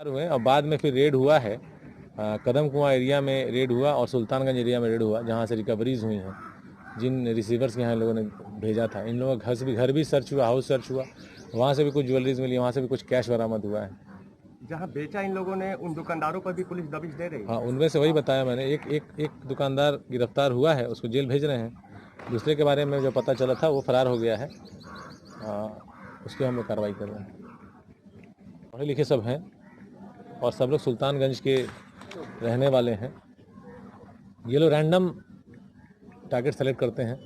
हुए और बाद में फिर रेड हुआ है। कदम कुआं एरिया में रेड हुआ और सुल्तानगंज एरिया में रेड हुआ, जहां से रिकवरीज हुई हैं जिन रिसीवर्स के यहाँ इन लोगों ने भेजा था। इन लोगों का घर भी सर्च हुआ, हाउस सर्च हुआ, वहाँ से भी कुछ ज्वेलरीज मिली, वहाँ से भी कुछ कैश बरामद हुआ है। जहाँ बेचा इन लोगों ने उन दुकानदारों पर भी पुलिस दबिश दे रही है। हाँ, उनमें से वही बताया मैंने, एक दुकानदार गिरफ्तार हुआ है, उसको जेल भेज रहे हैं। दूसरे के बारे में जो पता चला था वो फरार हो गया है, उसकी हम लोग कार्रवाई कर रहे हैं। पढ़े लिखे सब हैं और सब लोग सुल्तानगंज के रहने वाले हैं। ये लोग रैंडम टारगेट सेलेक्ट करते हैं,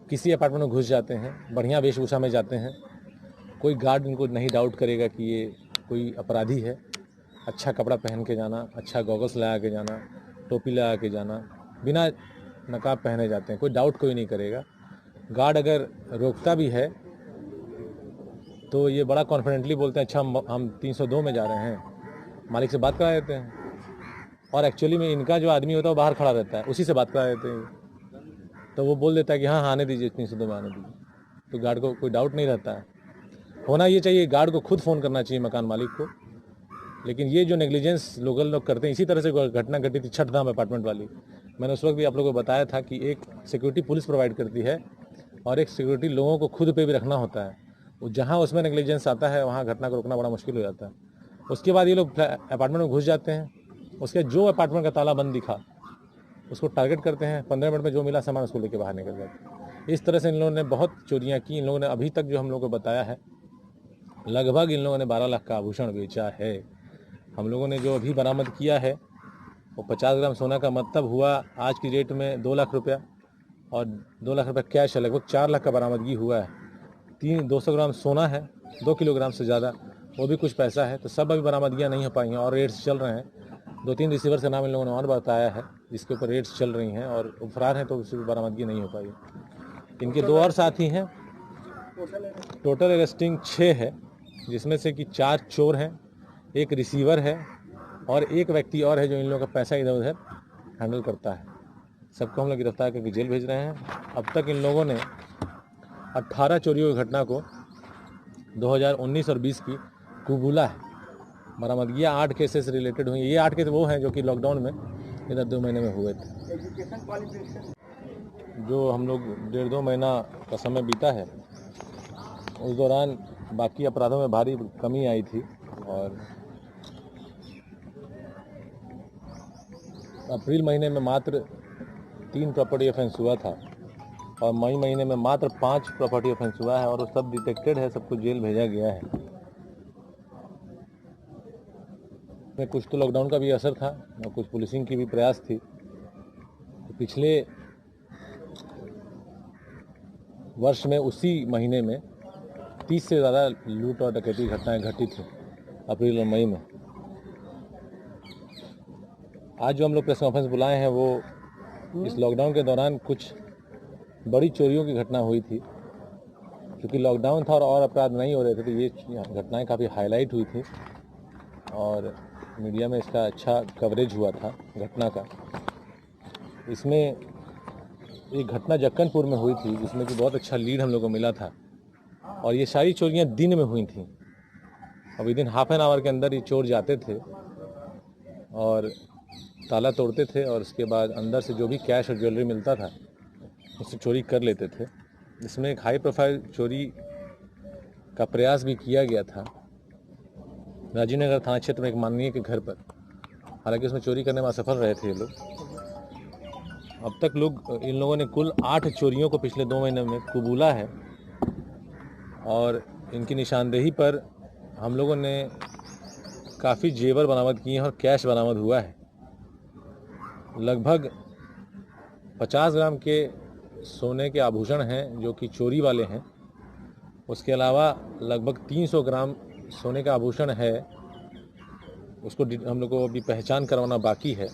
किसी अपार्टमेंट में घुस जाते हैं, बढ़िया वेशभूषा में जाते हैं, कोई गार्ड इनको नहीं डाउट करेगा कि ये कोई अपराधी है। अच्छा कपड़ा पहन के जाना, अच्छा गॉगल्स लगा के जाना, टोपी लगा के जाना, बिना नकाब पहने जाते हैं, कोई डाउट कोई नहीं करेगा। गार्ड अगर रोकता भी है तो ये बड़ा कॉन्फिडेंटली बोलते हैं, अच्छा हम 302 में जा रहे हैं, मालिक से बात करा देते हैं। और एक्चुअली में इनका जो आदमी होता है वो बाहर खड़ा रहता है, उसी से बात करा देते हैं, तो वो बोल देता है कि हाँ आने दीजिए, 302 में आने दीजिए। तो गार्ड को कोई डाउट नहीं रहता है। होना ये चाहिए, गार्ड को खुद फ़ोन करना चाहिए मकान मालिक को। लेकिन ये जो नेग्लिजेंस लोकल लोग करते हैं, इसी तरह से घटना घटी थी छठ धाम अपार्टमेंट वाली। मैंने उस वक्त भी आप लोगों को बताया था कि एक सिक्योरिटी पुलिस प्रोवाइड करती है और एक सिक्योरिटी लोगों को खुद पे भी रखना होता है। जहाँ उसमें नेग्लिजेंस आता है वहाँ घटना को रोकना बड़ा मुश्किल हो जाता है। उसके बाद ये लोग अपार्टमेंट में घुस जाते हैं, उसके जो अपार्टमेंट का ताला बंद दिखा उसको टारगेट करते हैं, 15 मिनट में जो मिला सामान उसको लेके बाहर निकल जाते हैं। इस तरह से इन लोगों ने बहुत चोरियाँ की। इन लोगों ने अभी तक जो हम लोगों को बताया है, लगभग इन लोगों ने 12 लाख का आभूषण बेचा है। हम लोगों ने जो अभी बरामद किया है वो 50 ग्राम सोना का मतलब हुआ आज की डेट में 2 लाख रुपया, और 2 लाख रुपया कैश है, लगभग 4 लाख का बरामदगी हुआ है। 200 ग्राम सोना है, 2 किलोग्राम से ज़्यादा, वो भी कुछ पैसा है। तो सब अभी बरामदगियाँ नहीं हो पाई हैं और रेड्स चल रहे हैं। 2-3 रिसीवर का नाम इन लोगों ने और बताया है जिसके ऊपर रेड्स चल रही हैं और वो फरार हैं, तो उसकी बरामदगी नहीं हो पाई। इनके 2 और साथी हैं। टोटल अरेस्टिंग 6 है, जिसमें से कि 4 चोर हैं, एक रिसीवर है और एक व्यक्ति और है जो इन लोगों का पैसा इधर उधर हैंडल करता है। सबको हम लोग गिरफ्तार करके जेल भेज रहे हैं। अब तक इन लोगों ने 18 चोरियों की घटना को 2019 और 20 की कुबूला है। बरामदगियाँ 8 केसेस रिलेटेड हुई। ये 8 केस वो हैं जो कि लॉकडाउन में इधर 2 महीने में हुए थे। जो हम लोग 1.5-2 महीना का समय बीता है उस दौरान बाकी अपराधों में भारी कमी आई थी और अप्रैल महीने में मात्र 3 प्रॉपर्टी ऑफेंस हुआ था और मई महीने में मात्र 5 प्रॉपर्टी ऑफेंस हुआ है और वो सब डिटेक्टेड है, सबको जेल भेजा गया है। में कुछ तो लॉकडाउन का भी असर था और कुछ पुलिसिंग की भी प्रयास थी। तो पिछले वर्ष में उसी महीने में 30 से ज़्यादा लूट और डकैती घटनाएं घटी थी अप्रैल और मई में। आज जो हम लोग प्रेस कॉन्फ्रेंस बुलाए हैं वो इस लॉकडाउन के दौरान कुछ बड़ी चोरियों की घटना हुई थी। क्योंकि लॉकडाउन था और अपराध नहीं हो रहे थे, तो ये घटनाएं काफ़ी हाईलाइट हुई थी और मीडिया में इसका अच्छा कवरेज हुआ था घटना का। इसमें एक घटना जक्कनपुर में हुई थी जिसमें कि बहुत अच्छा लीड हम लोग को मिला था और ये सारी चोरियां दिन में हुई थी और विदिन हाफ एन आवर के अंदर ये चोर जाते थे और ताला तोड़ते थे और उसके बाद अंदर से जो भी कैश और ज्वेलरी मिलता था उससे चोरी कर लेते थे। इसमें एक हाई प्रोफाइल चोरी का प्रयास भी किया गया था राजीव नगर थाना क्षेत्र में एक माननीय के घर पर। हालांकि उसमें चोरी करने में असफल रहे थे ये लोग। अब तक इन लोगों ने कुल 8 चोरियों को पिछले 2 महीने में कुबूला है और इनकी निशानदेही पर हम लोगों ने काफ़ी जेवर बरामद किए हैं और कैश बरामद हुआ है। लगभग 50 ग्राम के सोने के आभूषण हैं जो कि चोरी वाले हैं। उसके अलावा लगभग 300 ग्राम सोने का आभूषण है, उसको हम लोग को अभी पहचान करवाना बाकी है।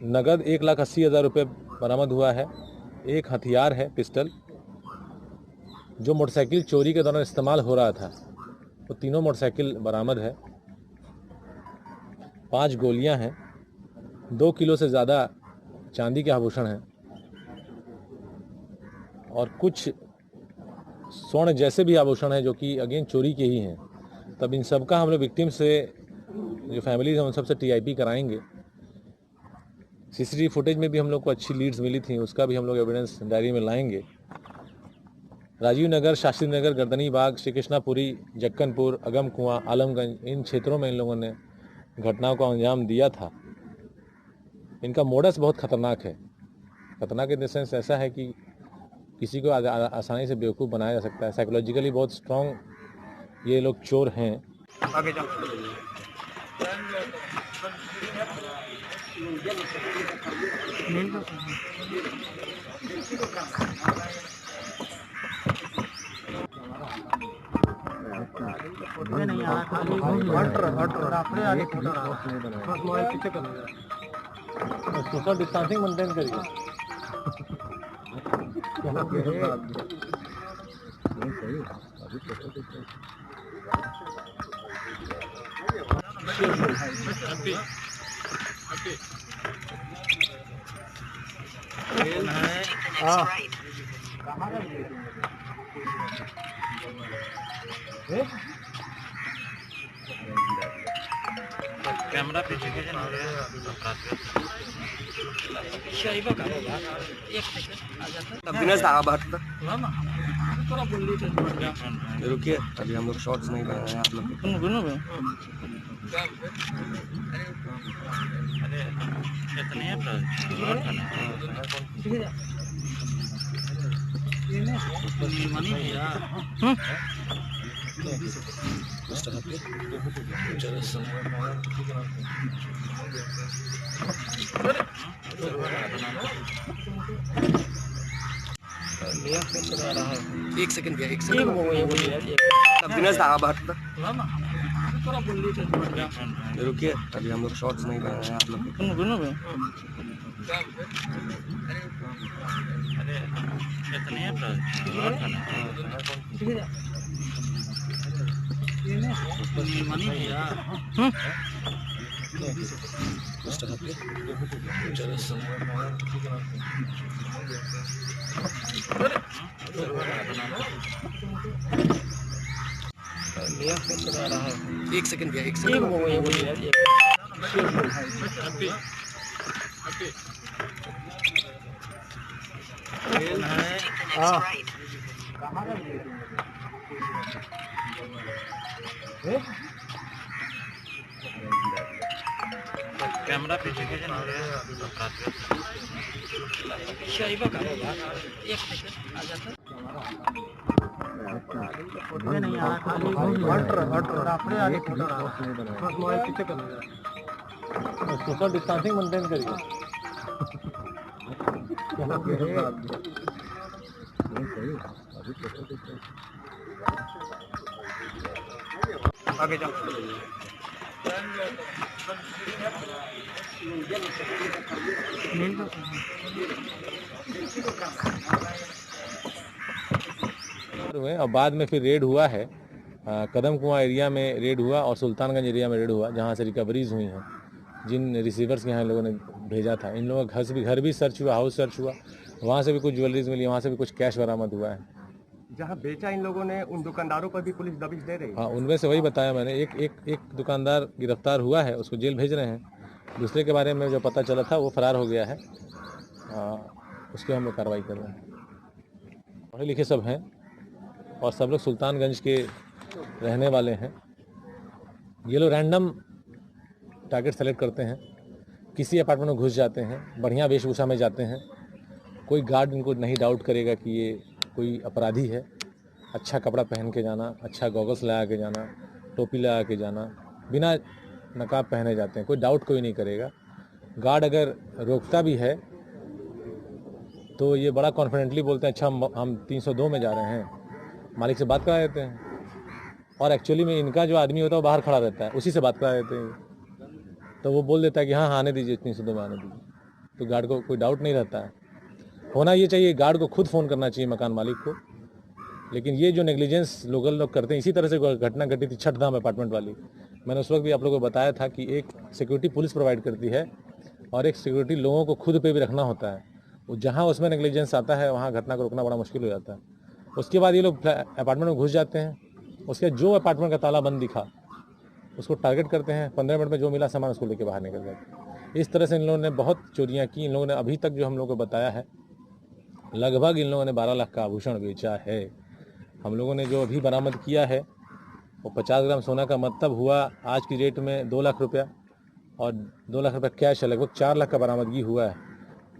नगद 1,80,000 रुपये बरामद हुआ है। एक हथियार है पिस्टल जो मोटरसाइकिल चोरी के दौरान इस्तेमाल हो रहा था, वो तीनों मोटरसाइकिल बरामद है। 5 गोलियां हैं, 2 किलो से ज़्यादा चांदी के आभूषण हैं और कुछ स्वर्ण जैसे भी आभूषण हैं जो कि अगेन चोरी के ही हैं, तब इन सब का हम लोग विक्टिम से जो फैमिलीज हैं उन सबसे टीआईपी कराएंगे। सीसीटीवी फुटेज में भी हम लोग को अच्छी लीड्स मिली थी, उसका भी हम लोग एविडेंस डायरी में लाएंगे। राजीव नगर, शास्त्री नगर, गर्दनी बाग, श्री कृष्णापुरी, जक्कनपुर, अगम कुआं, आलमगंज, इन क्षेत्रों में इन लोगों ने घटनाओं को अंजाम दिया था। इनका मोडस बहुत खतरनाक है। खतरनाक इन द सेंस ऐसा है कि किसी को आसानी से बेवकूफ़ बनाया जा सकता है। साइकोलॉजिकली बहुत स्ट्रॉन्ग ये लोग चोर हैं। आगे जाओ। सोशल डिस्टेंसिंग मेंटेन करिए। कैमरा पीछे के दिनेश दा बात रुकिए, अभी हम लोग शॉर्ट्स नहीं ले रहे हैं। आप लोग एक सेकंड भैया, एक सेकंड। दिनेश दा बात रुकिए, अभी हम लोग शॉर्ट्स नहीं ले रहे हैं। आप लोग एक सेकंड भैया, एक सेकंड। कैमरा पीछे के सोशल डिस्टेंसिंग मेंटेन करिए। आगे जाओ। हुए और बाद में फिर रेड हुआ है। कदम कुआं एरिया में रेड हुआ और सुल्तानगंज एरिया में रेड हुआ, जहां से रिकवरीज हुई हैं। जिन रिसीवर्स के यहाँ इन लोगों ने भेजा था, इन लोगों का घर भी सर्च हुआ, हाउस सर्च हुआ, वहाँ से भी कुछ ज्वेलरीज मिली, वहाँ से भी कुछ कैश बरामद हुआ है। जहाँ बेचा इन लोगों ने, उन दुकानदारों पर भी पुलिस दबिश दे रही है। हाँ, उनमें से वही बताया मैंने। एक दुकानदार गिरफ्तार हुआ है, उसको जेल भेज रहे हैं। दूसरे के बारे में जो पता चला था वो फरार हो गया है। उसके हम लोग कार्रवाई कर रहे हैं। पढ़े लिखे सब हैं और सब लोग सुल्तानगंज के रहने वाले हैं। ये लोग रैंडम टारगेट सेलेक्ट करते हैं, किसी अपार्टमेंट में घुस जाते हैं, बढ़िया वेशभूषा में जाते हैं। कोई गार्ड इनको नहीं डाउट करेगा कि ये कोई अपराधी है। अच्छा कपड़ा पहन के जाना, अच्छा गॉगल्स लगा के जाना, टोपी लगा के जाना, बिना नकाब पहने जाते हैं, कोई डाउट कोई नहीं करेगा। गार्ड अगर रोकता भी है तो ये बड़ा कॉन्फिडेंटली बोलते हैं, अच्छा हम 302 में जा रहे हैं, मालिक से बात करा देते हैं। और एक्चुअली में इनका जो आदमी होता है वो बाहर खड़ा रहता है, उसी से बात करा देते हैं। तो वो बोल देता है कि हाँ आने दीजिए, 302 में आने दीजिए। तो गार्ड को कोई डाउट नहीं रहता है। होना ये चाहिए, गार्ड को खुद फ़ोन करना चाहिए मकान मालिक को। लेकिन ये जो नेग्लिजेंस लोग करते हैं, इसी तरह से घटना घटी थी छठधाम अपार्टमेंट वाली। मैंने उस वक्त भी आप लोगों को बताया था कि एक सिक्योरिटी पुलिस प्रोवाइड करती है और एक सिक्योरिटी लोगों को खुद पे भी रखना होता है। वो जहाँ उसमें नेग्लिजेंस आता है वहाँ घटना को रोकना बड़ा मुश्किल हो जाता है। उसके बाद ये लोग अपार्टमेंट में घुस जाते हैं। उसके जो अपार्टमेंट का ताला बंद दिखा उसको टारगेट करते हैं, 15 मिनट में जो मिला सामान उसको लेके बाहर निकल जाते हैं। इस तरह से इन लोगों ने बहुत चोरियां की। इन लोगों ने अभी तक जो हम लोगों को बताया है, लगभग इन लोगों ने 12 लाख का आभूषण बेचा है। हम लोगों ने जो अभी बरामद किया है वो 50 ग्राम सोना का मतलब हुआ आज की डेट में 2 लाख रुपया, और 2 लाख रुपया कैश है। लगभग 4 लाख का बरामदगी हुआ है।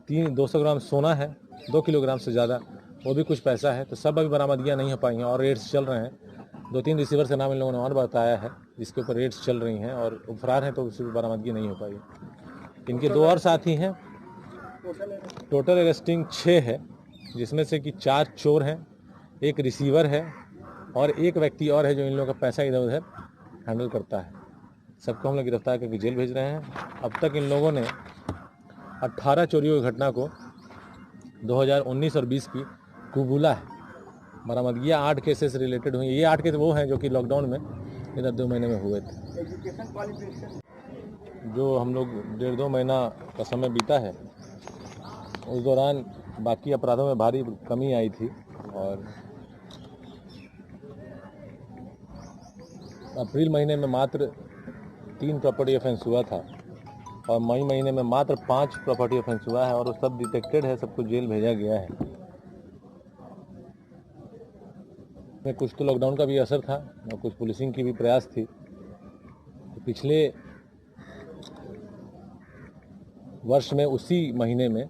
200 ग्राम सोना है, 2 किलोग्राम से ज़्यादा, वो भी कुछ पैसा है। तो सब अभी बरामदगियाँ नहीं हो पाई हैं और रेट्स चल रहे हैं। 2-3 रिसीवर का नाम इन लोगों ने और बताया है जिसके ऊपर रेट्स चल रही हैं और फरार हैं, तो उसकी बरामदगी नहीं हो पाई। इनके 2 और साथी हैं। टोटल अरेस्टिंग 6 है, जिसमें से कि 4 चोर हैं, 1 रिसीवर है और 1 व्यक्ति और है जो इन लोगों का पैसा इधर उधर हैंडल करता है। सबको हम लोग गिरफ्तार करके जेल भेज रहे हैं। अब तक इन लोगों ने 18 चोरियों की घटना को 2019 और 20 की कुबूला है। बरामदगियाँ 8 केसेस रिलेटेड हुई। ये 8 केस वो हैं जो कि लॉकडाउन में इधर 2 महीने में हुए थे। जो हम लोग 1.5-2 महीना का समय बीता है उस दौरान बाकी अपराधों में भारी कमी आई थी और अप्रैल महीने में मात्र 3 प्रॉपर्टी ऑफेंस हुआ था और मई महीने में मात्र 5 प्रॉपर्टी ऑफेंस हुआ है और वो सब डिटेक्टेड है, सबको जेल भेजा गया है। में कुछ तो लॉकडाउन का भी असर था और कुछ पुलिसिंग की भी प्रयास थी। तो पिछले वर्ष में उसी महीने में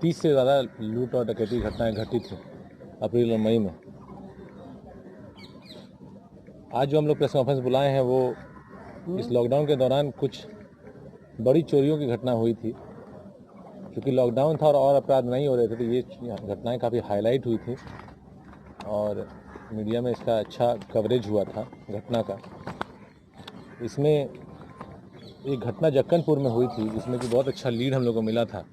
30 से ज़्यादा लूट और डकैती घटनाएं घटी थी अप्रैल और मई में। आज जो हम लोग प्रेस कॉन्फ्रेंस बुलाए हैं वो इस लॉकडाउन के दौरान कुछ बड़ी चोरियों की घटना हुई थी। क्योंकि लॉकडाउन था और अपराध नहीं हो रहे थे, तो ये घटनाएं काफ़ी हाईलाइट हुई थी और मीडिया में इसका अच्छा कवरेज हुआ था घटना का। इसमें एक घटना जक्कनपुर में हुई थी जिसमें कि बहुत अच्छा लीड हम लोग को मिला था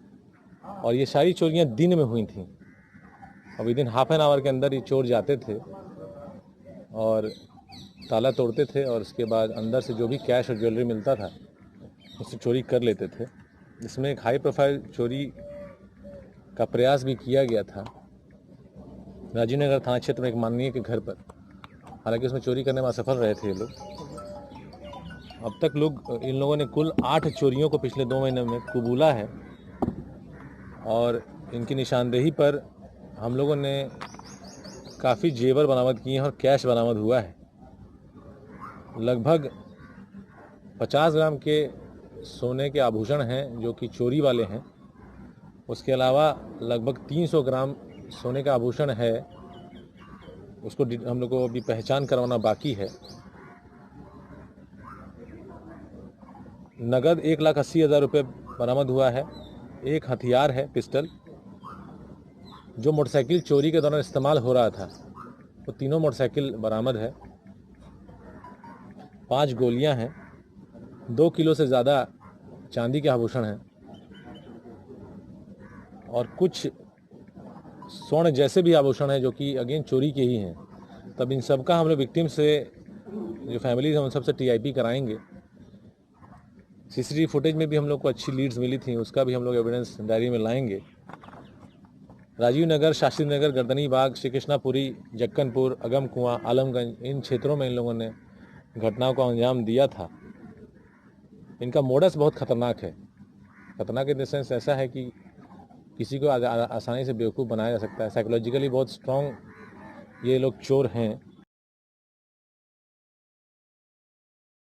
और ये सारी चोरियां दिन में हुई थी। और विदिन हाफ एन आवर के अंदर ये चोर जाते थे और ताला तोड़ते थे और उसके बाद अंदर से जो भी कैश और ज्वेलरी मिलता था उससे चोरी कर लेते थे। इसमें एक हाई प्रोफाइल चोरी का प्रयास भी किया गया था राजीव नगर थाना क्षेत्र में एक माननीय के घर पर। हालांकि उसमें चोरी करने में असफल रहे थे ये लोग। अब तक इन लोगों ने कुल 8 चोरियों को पिछले 2 महीने में कुबूला है और इनकी निशानदेही पर हम लोगों ने काफ़ी जेवर बरामद किए हैं और कैश बरामद हुआ है। लगभग 50 ग्राम के सोने के आभूषण हैं जो कि चोरी वाले हैं। उसके अलावा लगभग 300 ग्राम सोने का आभूषण है, उसको हम लोग को अभी पहचान करवाना बाकी है। नगद 1,80,000 रुपये बरामद हुआ है। एक हथियार है पिस्टल जो मोटरसाइकिल चोरी के दौरान इस्तेमाल हो रहा था, वो तीनों मोटरसाइकिल बरामद है। 5 गोलियां हैं, 2 किलो से ज़्यादा चांदी के आभूषण हैं और कुछ स्वर्ण जैसे भी आभूषण हैं जो कि अगेन चोरी के ही हैं। तब इन सब का हम लोग विक्टिम से जो फैमिलीज हैं उन सबसे TIP कराएंगे। CCTV फुटेज में भी हम लोग को अच्छी लीड्स मिली थी, उसका भी हम लोग एविडेंस डायरी में लाएंगे। राजीव नगर, शास्त्री नगर, गर्दनी बाग, श्री कृष्णापुरी, जक्कनपुर, अगम कुआं, आलमगंज, इन क्षेत्रों में इन लोगों ने घटनाओं को अंजाम दिया था। इनका मोडस बहुत खतरनाक है। खतरनाक इन द सेंस ऐसा है कि किसी को आसानी से बेवकूफ़ बनाया जा सकता है। साइकोलॉजिकली बहुत स्ट्रॉन्ग ये लोग चोर हैं